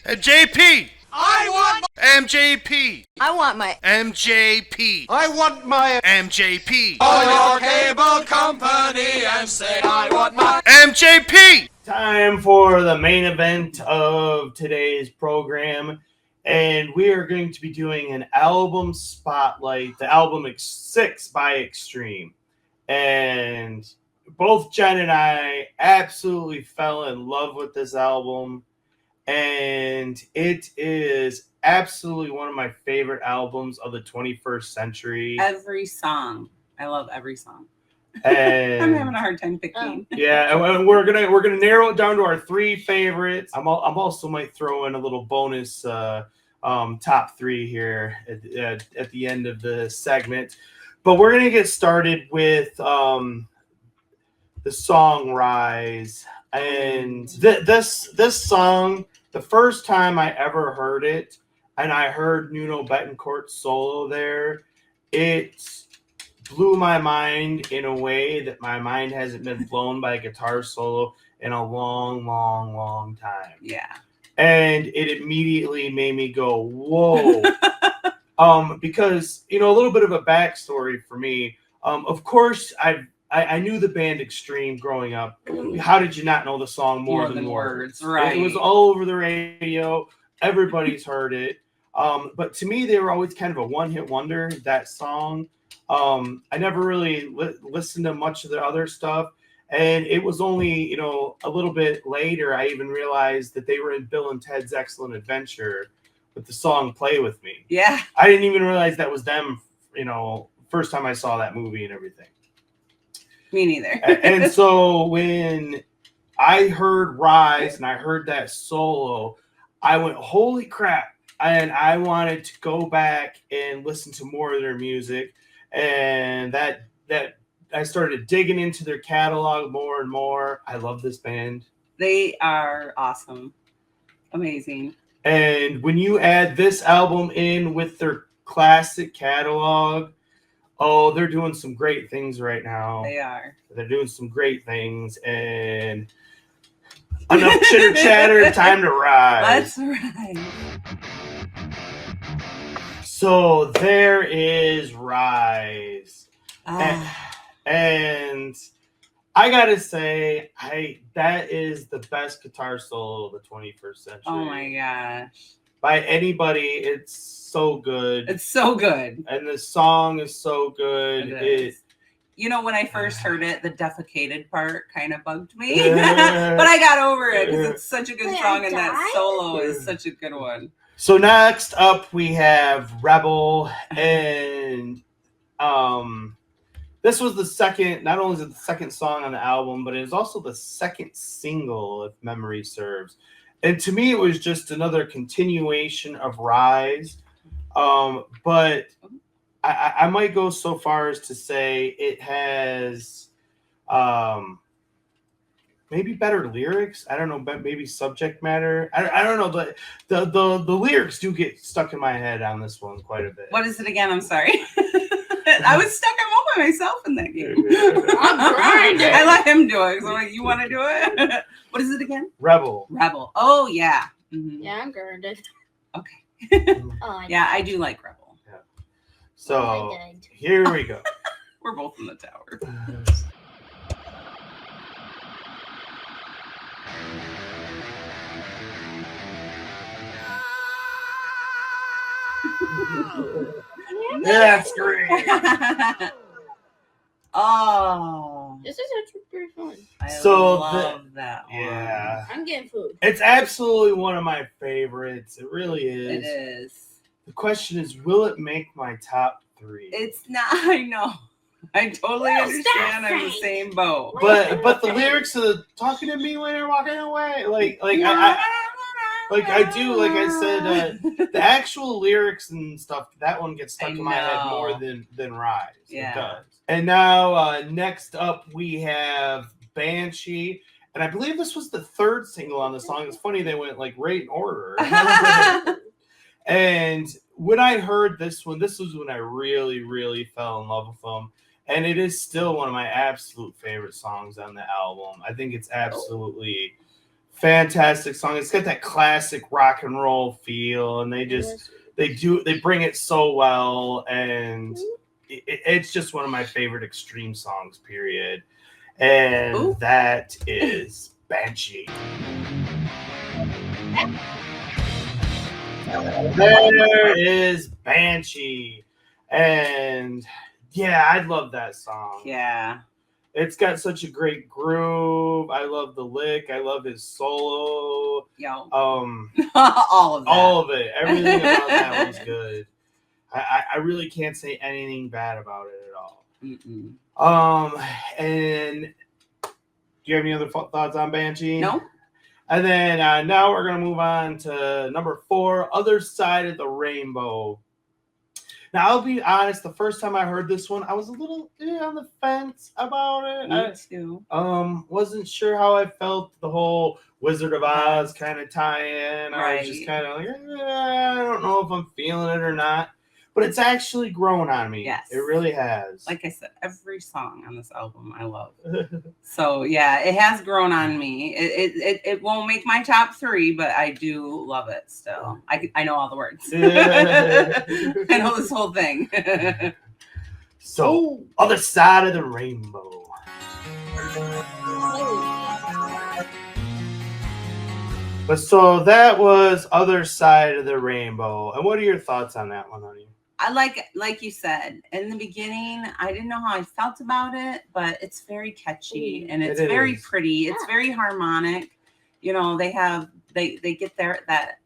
JP. I want MJP. I want my MJP. I want my MJP. Call your cable company and say I want my MJP. Time for the main event of today's program, and we are going to be doing an album spotlight, the album 6 by Extreme. And both Jen and I absolutely fell in love with this album, and it is absolutely one of my favorite albums of the 21st century. Every song. I love every song. And I'm having a hard time picking. yeah, and we're gonna narrow it down to our 3 favorites. I'm also might throw in a little bonus top 3 here at the end of the segment, but we're gonna get started with the song "Rise." And this song, the first time I ever heard it, and I heard Nuno Betancourt's solo there, it blew my mind in a way that my mind hasn't been blown by a guitar solo in a long, long, long time. Yeah. And it immediately made me go, whoa. Because, a little bit of a backstory for me. Of course, I knew the band Extreme growing up. How did you not know the song More Than Words? Right. It was all over the radio. Everybody's heard it. But to me, they were always kind of a one-hit wonder, that song. I never really listened to much of their other stuff. And it was only, a little bit later, I even realized that they were in Bill and Ted's Excellent Adventure with the song Play With Me. Yeah. I didn't even realize that was them, first time I saw that movie and everything. Me neither. And so when I heard Rise and I heard that solo, I went, holy crap. And I wanted to go back and listen to more of their music. And that I started digging into their catalog more and more. I love this band. They are awesome. Amazing. And when you add this album in with their classic catalog, oh, they're doing some great things right now. They are. They're doing some great things. And enough chitter chatter, time to rise. Let's rise. So there is Rise. Ah. And I gotta say, that is the best guitar solo of the 21st century. Oh my gosh. By anybody, it's so good. It's so good. And the song is so good. It is. When I first heard it, the defecated part kind of bugged me. But I got over it because it's such a good song, and that solo is such a good one. So next up, we have Rebel, and this was the second, not only is it the second song on the album, but it is also the second single, if memory serves. And to me, it was just another continuation of Rise. But I might go so far as to say it has maybe better lyrics. I don't know, but maybe subject matter. I don't know, but the lyrics do get stuck in my head on this one quite a bit. What is it again? I'm sorry. I was stuck at home by myself in that game. I'm grinding. I let him do it. So I'm like, you want to do it? What is it again? Rebel. Oh, yeah. Mm-hmm. Yeah, I'm grinding. Okay. Oh, Yeah, I do like Rebel. Yeah. So here we go. We're both in the tower. That's great. Oh, this is actually pretty fun. I So love that one. Yeah. I'm getting food. It's absolutely one of my favorites. It really is. It is. The question is, will it make my top 3? It's not. I know. I totally understand. I'm in the same boat. But the lyrics of talking to me when you're walking away, like I do, like I said, the actual lyrics and stuff, that one gets stuck in my head more than Rise. Yeah. It does. And now next up we have Banshee, and I believe this was the 3rd single on the song. It's funny they went like right in order. And when I heard this one, this was when I really, really fell in love with them. And it is still one of my absolute favorite songs on the album. I think it's absolutely Fantastic song. It's got that classic rock and roll feel, and they bring it so well, and it's just one of my favorite extreme songs, period. And that is Banshee. There is Banshee. And yeah, I love that song. Yeah. It's got such a great groove. I love the lick. I love his solo. Yo. All of it. Everything about that was good. I really can't say anything bad about it at all. Mm-mm. And do you have any other thoughts on Banshee? No. And then now we're gonna move on to number 4, Other Side of the Rainbow. Now, I'll be honest, the first time I heard this one, I was a little on the fence about it. Me too. Wasn't sure how I felt the whole Wizard of Oz kind of tie-in. I was just kind of like, I don't know if I'm feeling it or not. But it's actually grown on me. Yes. It really has. Like I said, every song on this album I love. So, yeah, it has grown on me. It won't make my top 3, but I do love it still. I know all the words. I know this whole thing. So, Other Side of the Rainbow. But so that was Other Side of the Rainbow. And what are your thoughts on that one, honey? I like you said, in the beginning, I didn't know how I felt about it, but it's very catchy and it's very pretty. It's very harmonic. You know, they get that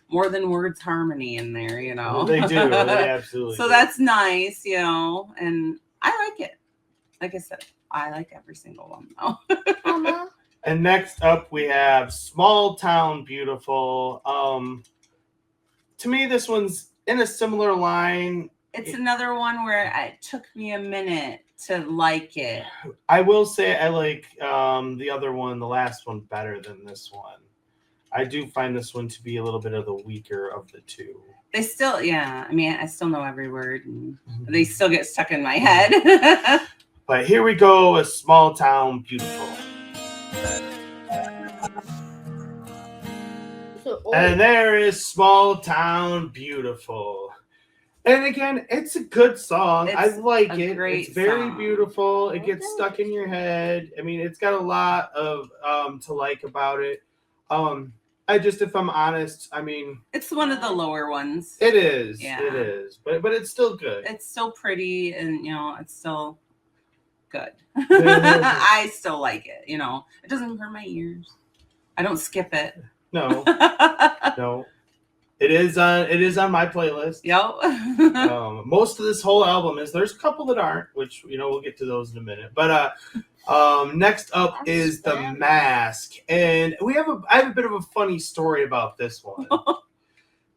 more than words harmony in there, you know. They do. They absolutely So do. that's nice, you know, and I like it. Like I said, I like every single one though. And next up we have Small Town Beautiful. To me, this one's in a similar line. It's another one where it took me a minute to like it. I will say I like the other one, the last one, better than this one. I do find this one to be a little bit of the weaker of the two. They still, I mean, I still know every word, and they still get stuck in my head. But here we go with Small Town Beautiful. And there is Small Town Beautiful. And again, it's a good song. I like it. It's very beautiful. It gets stuck in your head. I mean, it's got a lot of to like about it. If I'm honest, I mean, it's one of the lower ones. It is. Yeah. It is. But it's still good. It's still pretty, and it's still good. I still like it. It doesn't hurt my ears. I don't skip it. No. No. It is on my playlist. Yep. Most of this whole album is. There's a couple that aren't, which we'll get to those in a minute. But next up is The Mask, and I have a bit of a funny story about this one.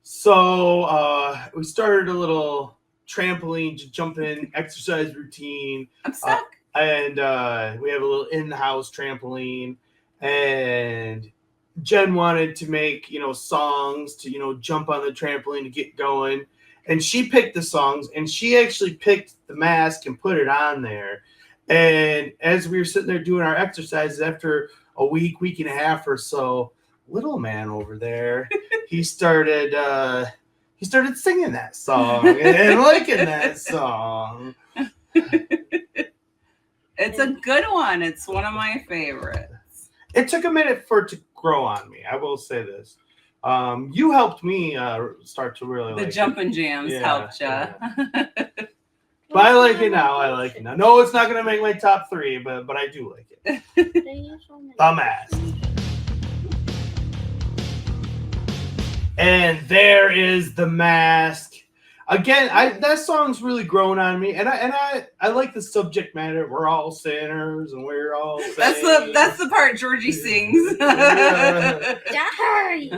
So we started a little trampoline jumping exercise routine. I'm stuck. And we have a little in-house trampoline, and Jen wanted to make, songs to, jump on the trampoline to get going. And she picked the songs, and she actually picked The Mask and put it on there. And as we were sitting there doing our exercises, after a week and a half or so, little man over there, he started singing that song and liking that song. It's a good one. It's one of my favorites. It took a minute for it to grow on me. I will say this. You helped me start to really like the jumping jams helped you. Yeah. But I like it now. No, it's not going to make my top 3, but I do like it. The Mask. And there is The Mask. Again, that song's really grown on me, and I like the subject matter. We're all sinners, and we're all that's the part Georgie sings. Sorry.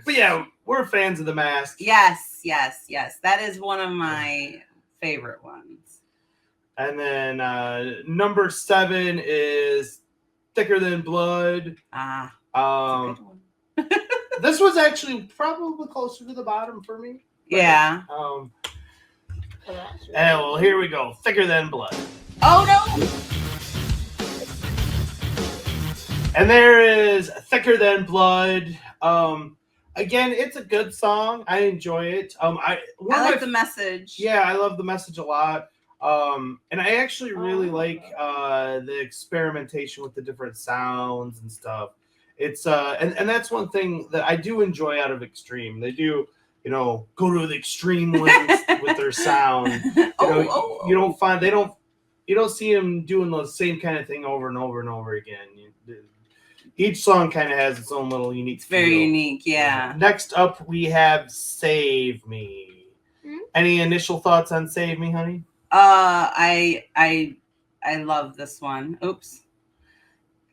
But yeah, we're fans of The Mask. Yes. That is one of my favorite ones. And then number 7 is Thicker Than Blood. That's a good one. This was actually probably closer to the bottom for me. Yeah. And here we go. Thicker Than Blood. Oh no. And there is Thicker Than Blood. Again, it's a good song. I enjoy it. I like the message. Yeah, I love the message a lot. And I actually really like the experimentation with the different sounds and stuff. It's and that's one thing that I do enjoy out of Extreme. They do, go to the extreme lengths with their sound. You don't find you don't see them doing the same kind of thing over and over and over again. Each song kind of has its own little unique feel. Very unique, yeah. Next up, we have Save Me. Any initial thoughts on Save Me, honey? I love this one. Oops.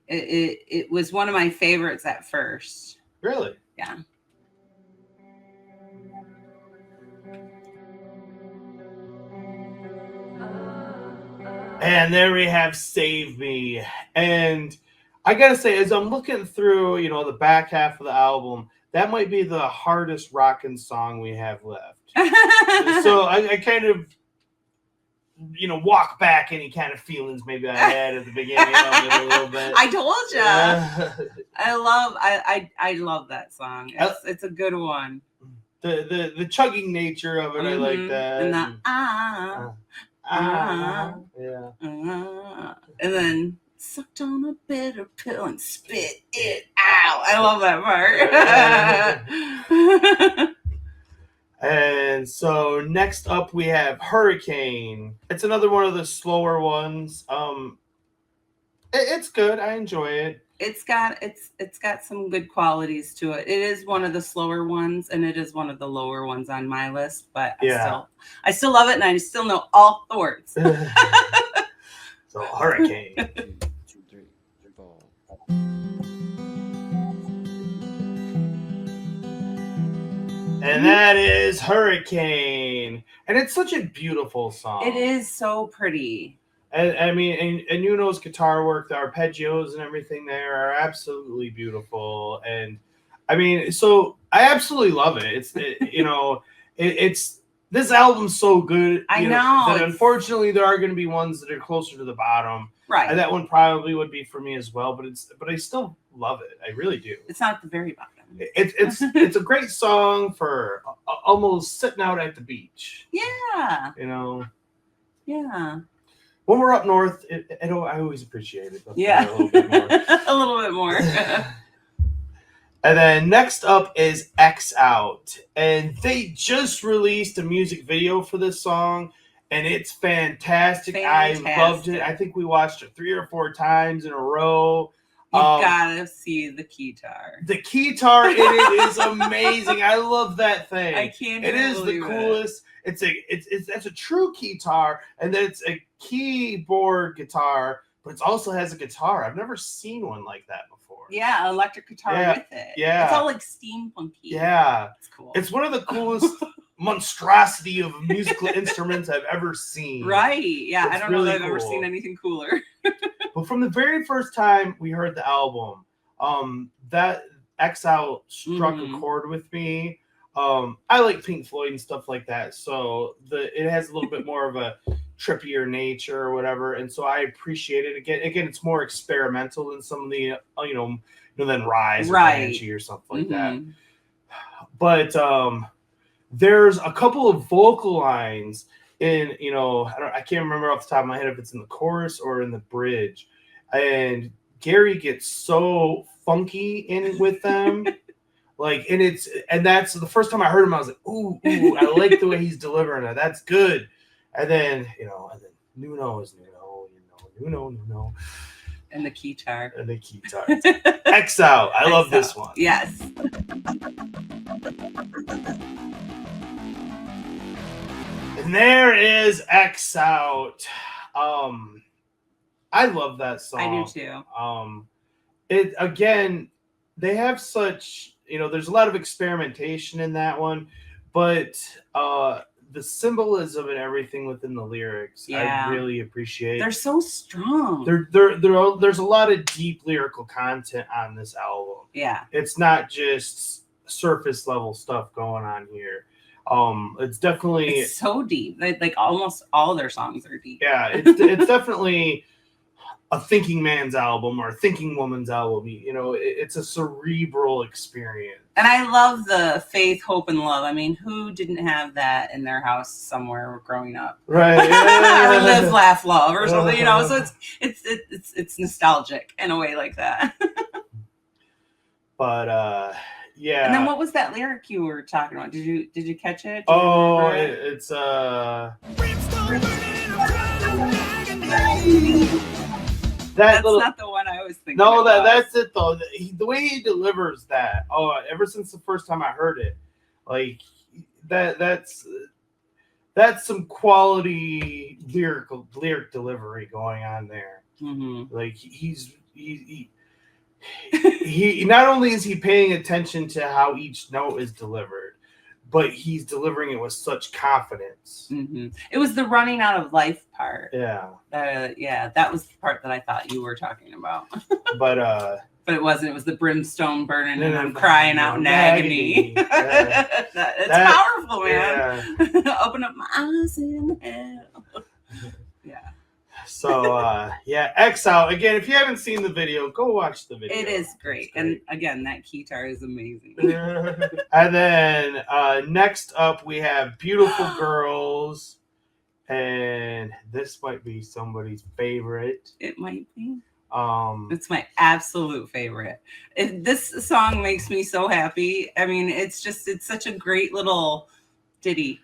It was one of my favorites at first. Really? Yeah. And there we have Save Me. And I gotta say, as I'm looking through, the back half of the album, that might be the hardest rockin' song we have left. So I kind of, walk back any kind of feelings maybe I had at the beginning of it a little bit. I told you. I love that song. It's a good one. The chugging nature of it, I like that. And yeah. And then sucked on a bitter pill and spit it out. I love that part. And so next up we have Hurricane. It's another one of the slower ones. It's good. I enjoy it. It's got some good qualities to it. It is one of the slower ones, and it is one of the lower ones on my list. But I still love it, and I still know all the words. So Hurricane. 1, 2, 3, 4. And that is Hurricane. And it's such a beautiful song. It is so pretty. And I mean, and Nuno's guitar work, the arpeggios and everything there are absolutely beautiful. And I mean, so I absolutely love it. It's this album's so good. I know. That unfortunately there are going to be ones that are closer to the bottom. Right. And that one probably would be for me as well. But I still love it. I really do. It's not the very bottom. It's a great song for almost sitting out at the beach. Yeah. Yeah. When we're up north, I always appreciate it. Yeah. A little bit more. A little bit more. And then next up is X Out. And they just released a music video for this song, and it's fantastic. I loved it. I think we watched it 3 or 4 times in a row. You gotta see the keytar. The keytar in it is amazing. I love that thing. I can't. It is the coolest. It's a true keytar, and then it's a keyboard guitar, but it also has a guitar. I've never seen one like that before. Yeah, electric guitar with it. Yeah, it's all like steampunky. Yeah, it's cool. It's one of the coolest monstrosity of musical instruments I've ever seen. Right? Yeah, I don't know that I've ever cool. seen anything cooler. But from the very first time we heard the album, that X Out struck a chord with me. I like Pink Floyd and stuff like that, so it has a little bit more of a trippier nature or whatever, and so I appreciate it. Again, it's more experimental than some of the than Rise or Banshee or something like that. But there's a couple of vocal lines in I can't remember off the top of my head if it's in the chorus or in the bridge, and Gary gets so funky in with them. And that's the first time I heard him, I was like, ooh, I like the way he's delivering it. That's good. And then, Nuno is Nuno. And the keytar. X Out. I love this one. Yes. And there is X Out. I love that song. I do too. They have such, there's a lot of experimentation in that one, but the symbolism and everything within the lyrics, I really appreciate. They're so strong. There's a lot of deep lyrical content on this album. Yeah. It's not just surface level stuff going on here. It's definitely so deep. Like almost all their songs are deep. Yeah, it's definitely a thinking man's album or a thinking woman's album. You know, it's a cerebral experience. And I love the faith, hope, and love. I mean, who didn't have that in their house somewhere growing up? Right. Or live, laugh, love, or something. You know, so it's nostalgic in a way like that. But yeah. And then what was that lyric you were talking about? Did you catch it? Oh, it? It's That's not the one I was thinking. No, about. that's it though. The way he delivers that. Oh, ever since the first time I heard it, like that's some quality lyric delivery going on there. Mm-hmm. Like he not only is he paying attention to how each note is delivered, but he's delivering it with such confidence. Mm-hmm. It was the running out of life part. Yeah. Yeah, that was the part that I thought you were talking about. But it wasn't. It was the brimstone burning and I'm crying out in agony. Yeah. That's powerful, man. Yeah. Open up my eyes in hell. Yeah. So yeah, Exile again. If you haven't seen the video, go watch the video. It is great, and again, that guitar is amazing. And then next up, we have Beautiful Girls, and this might be somebody's favorite. It might be. It's my absolute favorite. This song makes me so happy. I mean, it's such a great little ditty.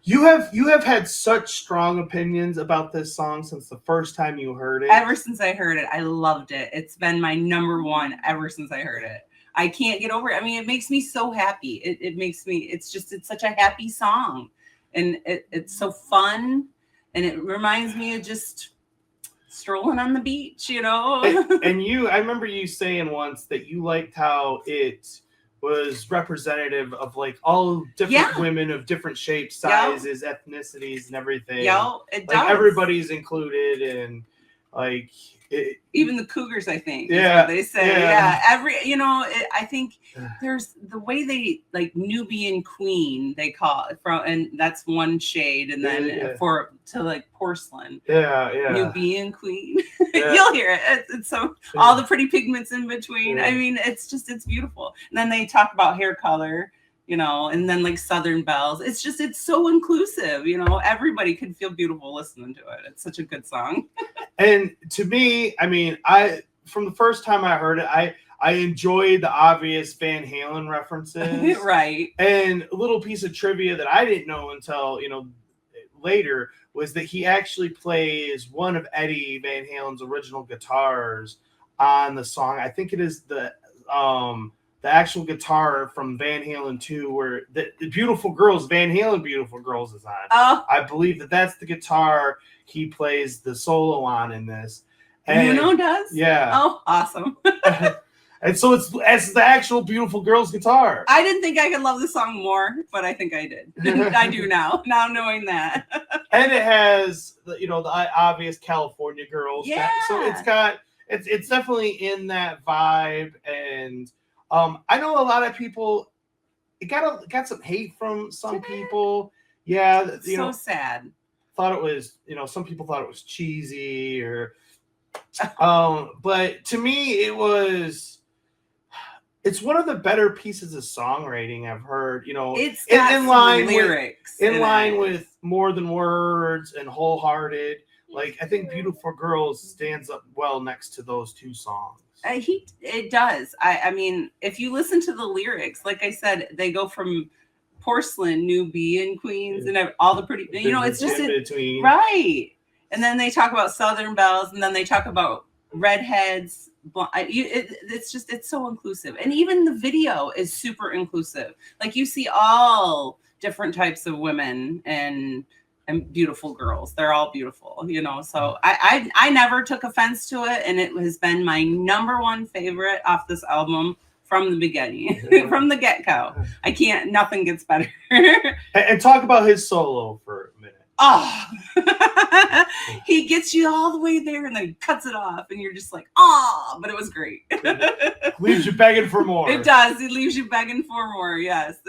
You have had such strong opinions about this song since the first time you heard it. Ever since I heard it, I loved it. It's been my number one ever since I heard it. I can't get over it. I mean, it makes me so happy. It makes me, it's such a happy song. And it's so fun. And it reminds me of just strolling on the beach, you know? And I remember you saying once that you liked how it was representative of like all different women of different shapes, sizes, ethnicities, and everything. Yeah, it does. Like everybody's included, and like even the cougars, I think. Yeah, they say. Yeah, I think there's the way they like Nubian queen they call it from, and that's one shade, and then to like porcelain. Yeah. Nubian queen. You'll hear it. It's so all the pretty pigments in between. I mean, it's beautiful. And then they talk about hair color, you know, and then like Southern Bells. It's so inclusive, you know. Everybody could feel beautiful listening to it. It's such a good song. And to me, I mean, from the first time I heard it, I enjoyed the obvious Van Halen references. Right. And a little piece of trivia that I didn't know until, you know, later was that he actually plays one of Eddie Van Halen's original guitars on the song. I think it is the actual guitar from Van Halen 2 where the Beautiful Girls, Van Halen Beautiful Girls is on. Oh. I believe that's the guitar he plays the solo on in this. And, does? Yeah. Oh, awesome. And so it's the actual Beautiful Girls guitar. I didn't think I could love the song more, but I think I did. I do now knowing that. And it has the obvious California Girls. Yeah. So it's definitely in that vibe. And I know a lot of people, it got some hate from some people. Yeah. Sad. Thought it was, some people thought it was cheesy or, but to me it's one of the better pieces of songwriting I've heard. It's got in line lyrics, in line with More Than Words and Wholehearted. Like I think Beautiful Girls stands up well next to those two songs. It does. I mean, if you listen to the lyrics, like I said, they go from porcelain, Nubian queens, and all the pretty. It's just in between, right? And then they talk about Southern Bells, and then they talk about redheads. It's so inclusive, and even the video is super inclusive. Like you see all different types of women and beautiful girls. They're all beautiful, So I never took offense to it, and it has been my number one favorite off this album from the beginning, from the get-go. Nothing gets better. And talk about his solo for a minute. Oh, he gets you all the way there and then he cuts it off and you're just like, oh, but it was great. Leaves you begging for more. It does. It leaves you begging for more. Yes,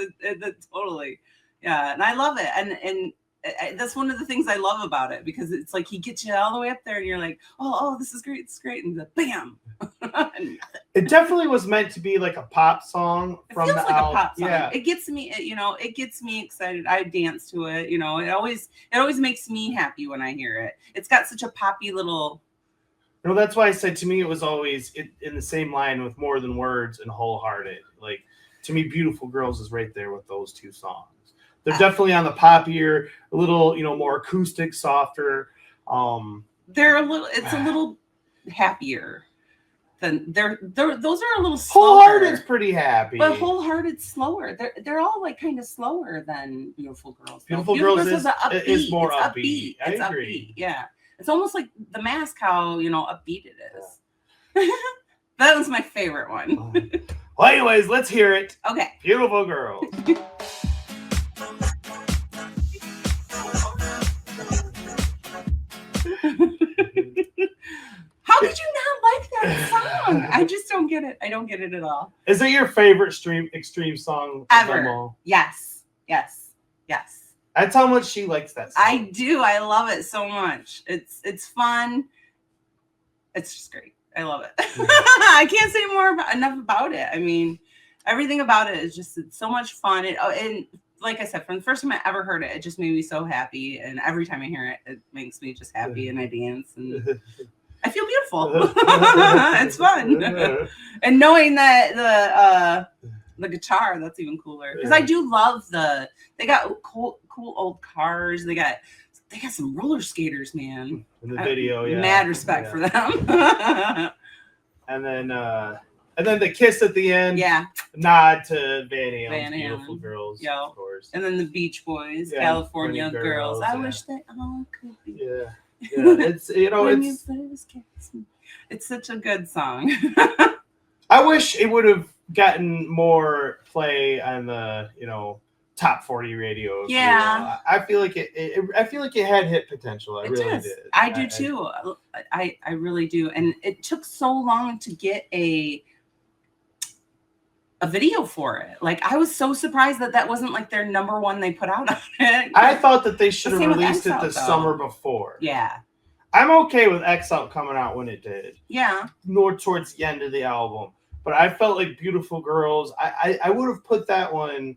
totally. Yeah. And I love it. And that's one of the things I love about it, because it's like he gets you all the way up there and you're like, oh, this is great, and the bam. It definitely was meant to be like a pop song from it feels the like album. a pop song. Yeah, It gets me, it gets me excited. I dance to it. It always makes me happy when I hear it. It's got such a poppy little. That's why I said, to me it was always in the same line with More Than Words and Wholehearted. Like, to me, Beautiful Girls is right there with those two songs. They're definitely on the poppier, a little, more acoustic, softer. They're a little. It's a little happier than they're. Those are a little slower. Wholehearted's pretty happy, but Wholehearted's slower. They're all like kind of slower than Beautiful Girls. Beautiful Girls is more it's upbeat. I agree. Upbeat. Yeah, it's almost like The Mask. How upbeat it is. That was my favorite one. Well, anyways, let's hear it. Okay. Beautiful Girls. How could you not like that song? I just don't get it. I don't get it at all. Is it your favorite extreme song ever? Yes. That's how much she likes that song. I do. I love it so much. It's fun. It's just great. I love it. I can't say enough about it. I mean, everything about it is just, it's so much fun. And like I said, from the first time I ever heard it, it just made me so happy. And every time I hear it, it makes me just happy, and I dance and I feel beautiful. It's fun. And knowing that the guitar, that's even cooler, because I do love they got cool old cars. They got some roller skaters, man. In the video, yeah. Mad respect for them. And then the kiss at the end. Yeah. Nod to Van Halen's Beautiful Girls, of course. And then the Beach Boys, California Girls. I wish they all could be. Yeah. It's it's such a good song. I wish it would have gotten more play on the top 40 radio. Yeah. I feel like it had hit potential. I really did. I do too. I really do. And it took so long to get a video for it. Like, I was so surprised that wasn't like their number one they put out on it. I thought that they should have released it the summer before. Yeah. I'm okay with X Out coming out when it did. Yeah. Nor towards the end of the album. But I felt like Beautiful Girls, I would have put that one,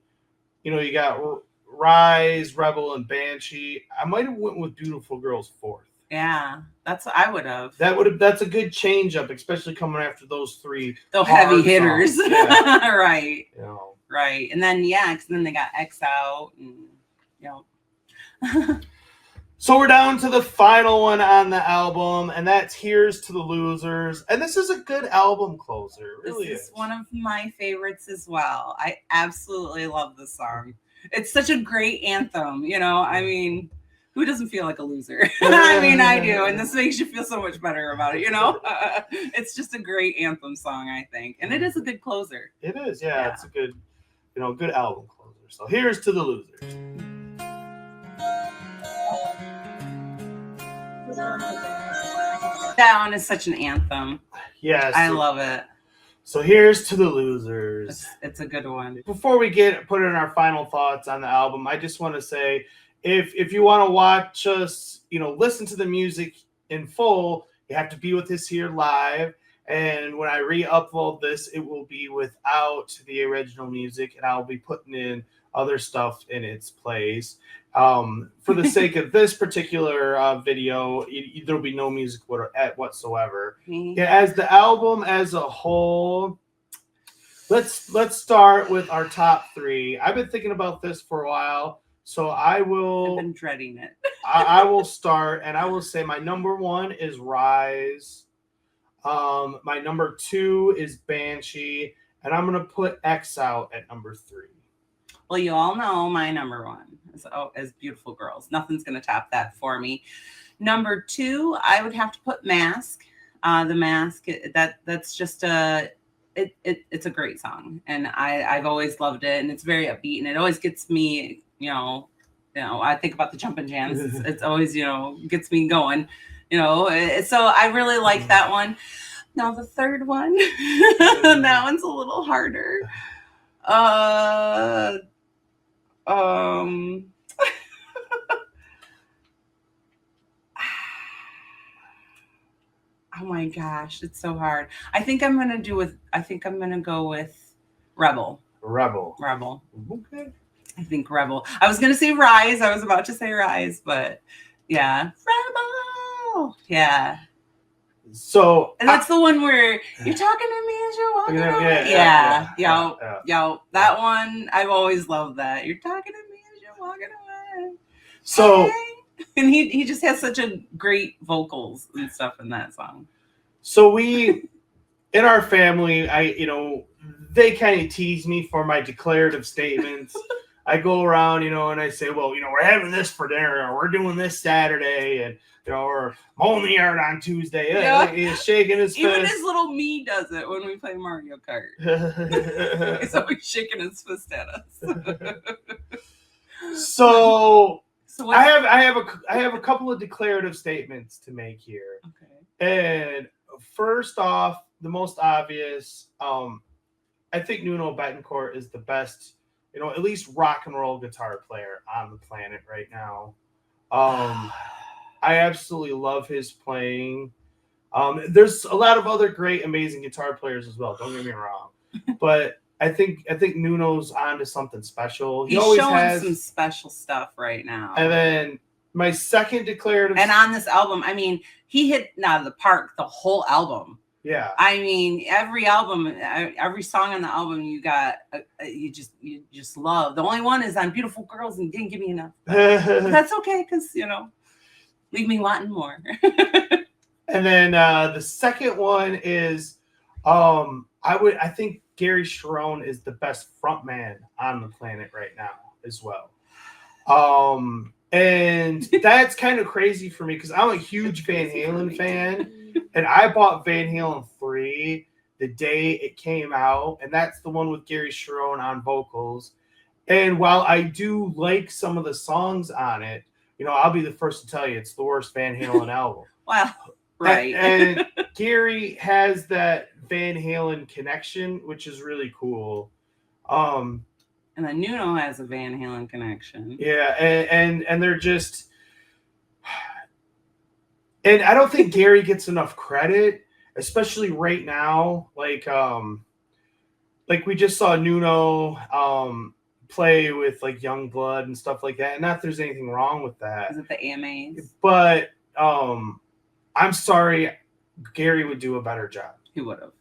you got Rise, Rebel, and Banshee. I might have went with Beautiful Girls fourth. Yeah, that's what I would have. That's a good change up, especially coming after those three. The heavy hitters. Yeah. Right. Right. And then then they got X Out and So we're down to the final one on the album, and that's Here's to the Losers. And this is a good album closer. It really is. This is one of my favorites as well. I absolutely love this song. It's such a great anthem, I mean, who doesn't feel like a loser? I mean, I do, and this makes you feel so much better about it, It's just a great anthem song, I think. And it is a good closer. It is, yeah. It's a good, good album closer. So Here's to the Losers. That one is such an anthem. Yes. I love it. So Here's to the Losers. It's a good one. Before we put in our final thoughts on the album, I just want to say, if you want to watch us, listen to the music in full, you have to be with us here live. And when I re-upload this, it will be without the original music, and I'll be putting in other stuff in its place. For the sake of this particular video, there'll be no music whatsoever. Yeah, as the album as a whole, let's start with our top three. I've been thinking about this for a while, so I've been dreading it. I will start, and I will say my number one is Rise. My number two is Banshee, and I'm gonna put X Out at number three. Well, you all know my number one is Beautiful Girls. Nothing's going to top that for me. Number two, I would have to put Mask. The Mask, that's just it's a great song. And I've always loved it. And it's very upbeat. And it always gets me, I think about the jumping jams. It's always, gets me going, So I really like that one. Now the third one, that one's a little harder. Oh my gosh, it's so hard. I think I'm gonna go with Rebel. Rebel. Okay. I think Rebel. I was gonna say Rise. I was about to say Rise, but yeah, Rebel. Yeah. So and that's the one where you're talking to me as you're walking away. Yeah. That one, I've always loved that. You're talking to me as you're walking away. So, hey. And he just has such a great vocals and stuff in that song. So in our family, they kind of tease me for my declarative statements. I go around, and I say, well, we're having this for dinner, or we're doing this Saturday, and or mowing the yard on Tuesday. Yeah. He's shaking his fist. Even his little me does it when we play Mario Kart. He's always shaking his fist at us. So I have a couple of declarative statements to make here. Okay. And first off, the most obvious, I think Nuno Betancourt is the best, at least rock and roll guitar player on the planet right now. I absolutely love his playing. There's a lot of other great, amazing guitar players as well. Don't get me wrong, but I think Nuno's onto something special. He's always showing some special stuff right now. And then my second declarative, and on this album, I mean, he hit it out of the park. The whole album. Yeah. I mean, every song on the album you got, you just love. The only one is on Beautiful Girls and didn't give me enough. But that's okay, because leave me wanting more. And then the second one is, I think Gary Cherone is the best frontman on the planet right now as well. And that's kind of crazy for me because I'm a huge Van Halen fan, and I bought Van Halen 3 the day it came out, and that's the one with Gary Cherone on vocals. And while I do like some of the songs on it, I'll be the first to tell you it's the worst Van Halen album. Wow. Right. And Gary has that Van Halen connection, which is really cool. And then Nuno has a Van Halen connection. Yeah, and they're just, and I don't think Gary gets enough credit, especially right now. Like we just saw Nuno play with like Youngblood and stuff like that. And not that there's anything wrong with that. Is it the AMAs? But I'm sorry, Gary would do a better job. He would have.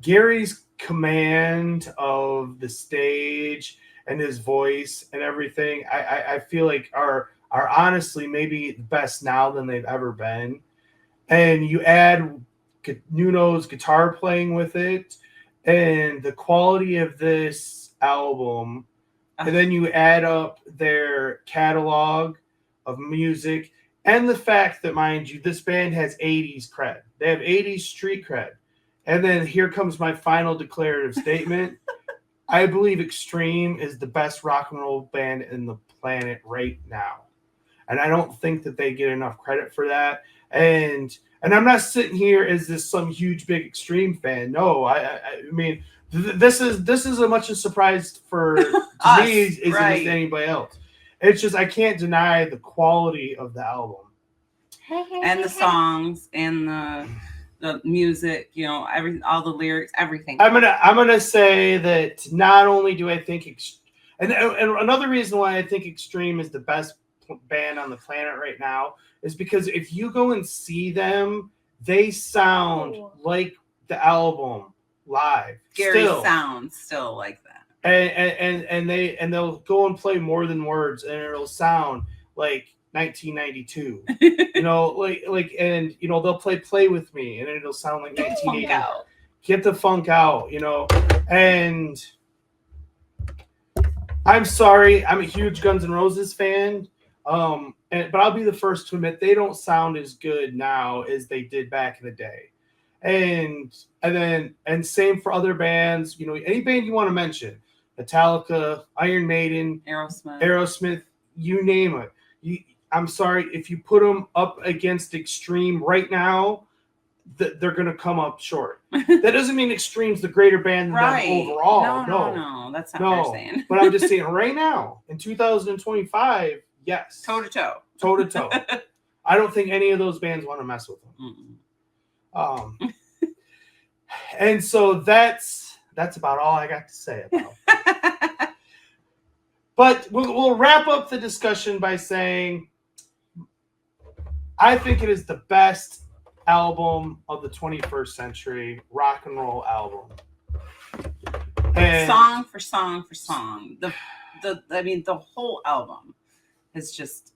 Gary's command of the stage and his voice and everything, I feel like are honestly maybe the best now than they've ever been. And you add Nuno's guitar playing with it and the quality of this album, and then you add up their catalog of music and the fact that, mind you, this band has 80s cred. They have 80s street cred. And then here comes my final declarative statement. I believe Extreme is the best rock and roll band in the planet right now. And I don't think that they get enough credit for that. And I'm not sitting here as some huge big Extreme fan. No, I mean this is as much a surprise for me as it is to anybody else. It's just I can't deny the quality of the album. And the songs and the music, all the lyrics, everything. I'm gonna say that not only do I think and another reason why I think Extreme is the best band on the planet right now is because if you go and see them, they sound like the album live. Gary sounds still like that. And they'll go and play More Than Words, and it'll sound like 1992. And they'll play With Me, and it'll sound like 1980. Get the funk out, And I'm sorry, I'm a huge Guns N' Roses fan. But I'll be the first to admit they don't sound as good now as they did back in the day. And same for other bands, any band you want to mention, Metallica, Iron Maiden, Aerosmith, you name it. I'm sorry, if you put them up against Extreme right now, they're going to come up short. That doesn't mean Extreme's the greater band than them overall. No, that's not what you're saying. But I'm just saying right now, in 2025, yes. Toe to toe. Toe to toe. I don't think any of those bands want to mess with him. And so that's about all I got to say about it. But we'll wrap up the discussion by saying I think it is the best album of the 21st century, rock and roll album. And song for song for song. The whole album is just,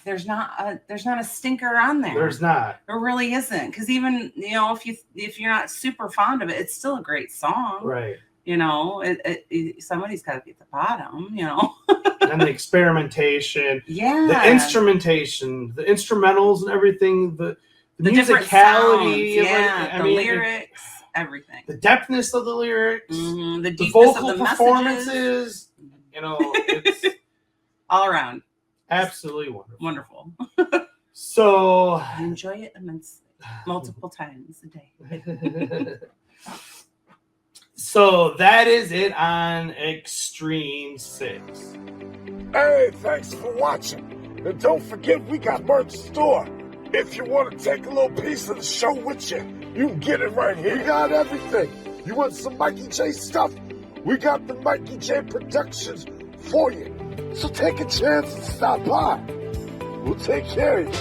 there's not a stinker on there. There's not. There really isn't, because even if you're not super fond of it, it's still a great song. Right. Somebody's got to be at the bottom. And the experimentation, yeah, the instrumentation, the instrumentals, and everything. The different musicality, sounds, the lyrics, everything. The depthness of the lyrics, the vocal of the performances. It's all around absolutely wonderful. So I enjoy it immensely, multiple times a day. So that is it on Extreme 6. Hey, thanks for watching. And don't forget, we got merch store. If you want to take a little piece of the show with you, you can get it right here. We got everything. You want some Mikey J stuff? We got the Mikey J Productions for you. So take a chance and stop by. We'll take care of you.